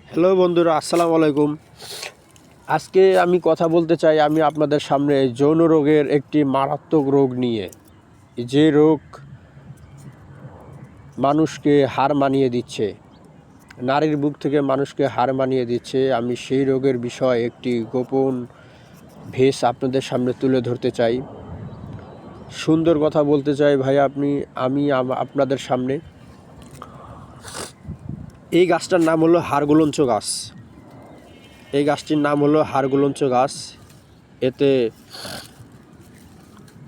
Hello বন্ধুরা, আসসালামু আলাইকুম। আজকে আমি কথা বলতে চাই আপনাদের সামনে যৌন রোগের একটি মারাত্মক রোগ নিয়ে, যে রোগ মানুষকে হার মানিয়ে দিচ্ছে, নারীর বুক থেকে মানুষকে হার মানিয়ে দিচ্ছে। আমি সেই রোগের বিষয়ে একটি গোপন ভেষ আপনাদের সামনে তুলে ধরতে চাই। সুন্দর কথা বলতে চাই ভাই, আপনাদের সামনে। এই গাছটার নাম হলো হাড়গুলঞ্চ গাছ। এই গাছটির নাম হলো হাড়গুলঞ্চ গাছ।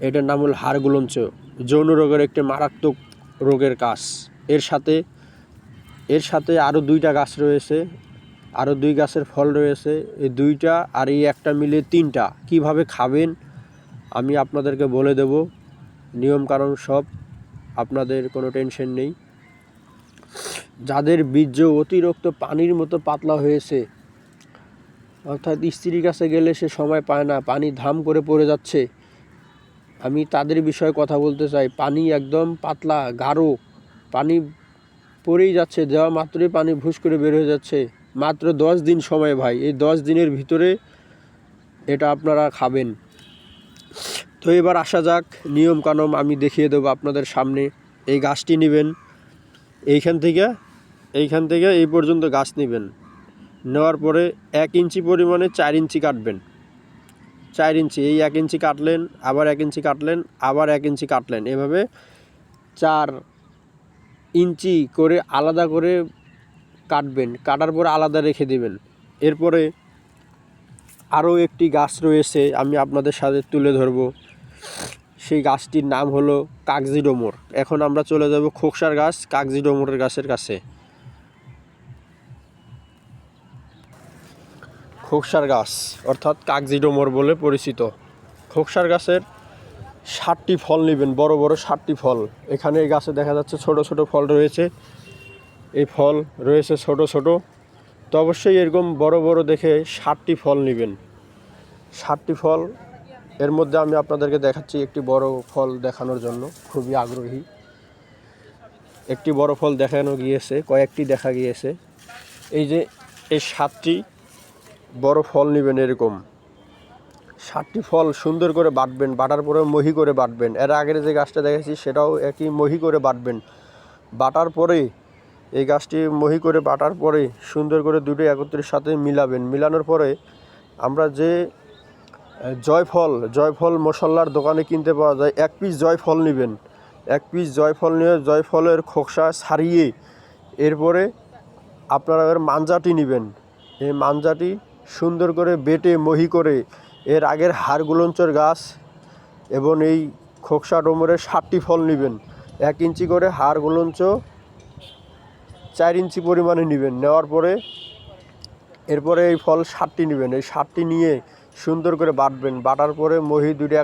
এটার নাম হলো হাড়গুলঞ্চ। যৌন রোগের একটি মারাত্মক রোগের গাছ। এর সাথে আরও দুইটা গাছ রয়েছে, আরও দুই গাছের ফল রয়েছে। এই দুইটা আর এই একটা মিলে তিনটা। কিভাবে খাবেন আমি আপনাদেরকে বলে দেব, নিয়মকানুন সব। আপনাদের কোনো টেনশন নেই। যাদের বীর্য অতিরিক্ত পানির মতো পাতলা হয়েছে, অর্থাৎ স্ত্রীর কাছে গেলে সে সময় পায় না, পানি ধাম করে পড়ে যাচ্ছে, আমি তাদের বিষয়ে কথা বলতে চাই। পানি একদম পাতলা গাঢ়, পানি পড়েই যাচ্ছে, দেওয়া মাত্রই পানি ভুস করে বের হয়ে যাচ্ছে। মাত্র 10 দিন সময় ভাই, এই 10 দিনের ভিতরে এটা আপনারা খাবেন। তো এবার আসা যাক, নিয়মকানুন আমি দেখিয়ে দেবো আপনাদের সামনে। এই গাছটি নেবেন, এইখান থেকে এই পর্যন্ত গাছ নেবেন। নেওয়ার পরে 1 ইঞ্চি পরিমাণে 4 ইঞ্চি কাটবেন। 4 ইঞ্চি, এই 1 ইঞ্চি কাটলেন, আবার 1 ইঞ্চি কাটলেন, আবার 1 ইঞ্চি কাটলেন, এভাবে 4 ইঞ্চি করে আলাদা করে কাটবেন। কাটার পরে আলাদা রেখে দেবেন। এরপরে আরও একটি গাছ রয়েছে, আমি আপনাদের সাথে তুলে ধরব। সেই গাছটির নাম হলো কাগজি ডোমর। এখন আমরা চলে যাব খোকসার গাছ কাগজি ডোমরের গাছের কাছে। খোকসার গাছ অর্থাৎ কাগজি ডোমর বলে পরিচিত। খোকসার গাছের 7টি ফল নেবেন, বড় বড় 7টি ফল। এখানে এই গাছে দেখা যাচ্ছে ছোট ছোট ফল রয়েছে। এই ফল রয়েছে ছোট ছোট, তো অবশ্যই এরকম বড় বড় দেখে 7টি ফল নেবেন। 7টি ফল, এর মধ্যে আমি আপনাদেরকে দেখাচ্ছি একটি বড় ফল দেখানোর জন্য, খুবই আগ্রহী। একটি বড় ফল দেখানো গিয়েছে, কয়েকটি দেখা গিয়েছে। এই যে এই 7টি বড় ফল নেবেন। এরকম 7টি ফল সুন্দর করে বাটবেন, বাটার পরে মহি করে বাটবেন। এর আগের যে গাছটা দেখেছি সেটাও একই মহি করে বাটবেন। বাটার পরে এই গাছটি মহি করে বাটার পরে সুন্দর করে দুটো একত্রের সাথে মিলাবেন। মিলানোর পরে আমরা যে জয়ফল মশলার দোকানে কিনতে পাওয়া যায়, 1 পিস জয়ফল নেবেন। 1 পিস জয়ফল নিয়ে জয়ফলের খোসা ছাড়িয়ে এরপরে আপনারা এর মাঞ্জাটি নেবেন। এই মাঞ্জাটি সুন্দর করে বেটে মহি করে এর আগের হাড়গুলঞ্চের গাছ এবং এই খোকসা ডোমরের 7টি ফল নেবেন। 1 ইঞ্চি করে হাড়গুলঞ্চ 4 ইঞ্চি পরিমাণে নেবেন। নেওয়ার পরে এরপরে এই ফল 7টি নেবেন। এই 7টি নিয়ে সুন্দর করে বাটবেন। বাটার পরে মহি দুটো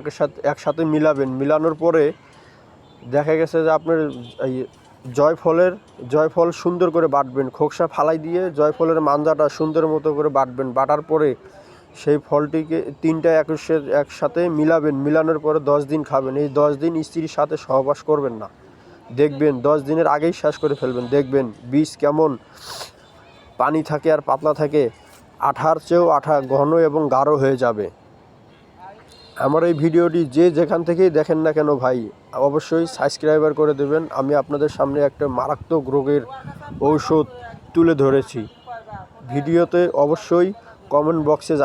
একসাথে মিলাবেন। মিলানোর পরে দেখা গেছে যে আপনার এই জয়ফল সুন্দর করে বাটবেন। খোকসা ফালাই দিয়ে জয়ফলের মাঞ্জাটা সুন্দর মতো করে বাটবেন। বাটার পরে সেই ফলটিকে 3টা একসাথে মিলাবেন। মিলানোর পরে 10 দিন খাবেন। এই 10 দিন স্ত্রীর সাথে সহবাস করবেন না। দেখবেন 10 দিনের আগেই শেষ করে ফেলবেন। দেখবেন বীজ কেমন পানি থাকে আর পাতলা থাকে, আঠার চেয়েও আঠা, ঘন এবং গাঢ় হয়ে যাবে। আমার এই ভিডিওটি যে যেখান থেকেই দেখেন না কেন ভাই, অবশ্যই সাবস্ক্রাইবার করে দেবেন। আমি আপনাদের সামনে একটা মারাত্মক রোগের ঔষধ তুলে ধরেছি। ভিডিওতে অবশ্যই কমেন্ট বক্সে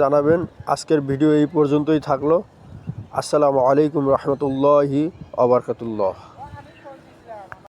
জানাবেন। আজকের ভিডিও এই পর্যন্তই থাকলো। আসসালামু আলাইকুম রহমতুল্লাহি ওয়া বারাকাতুহু।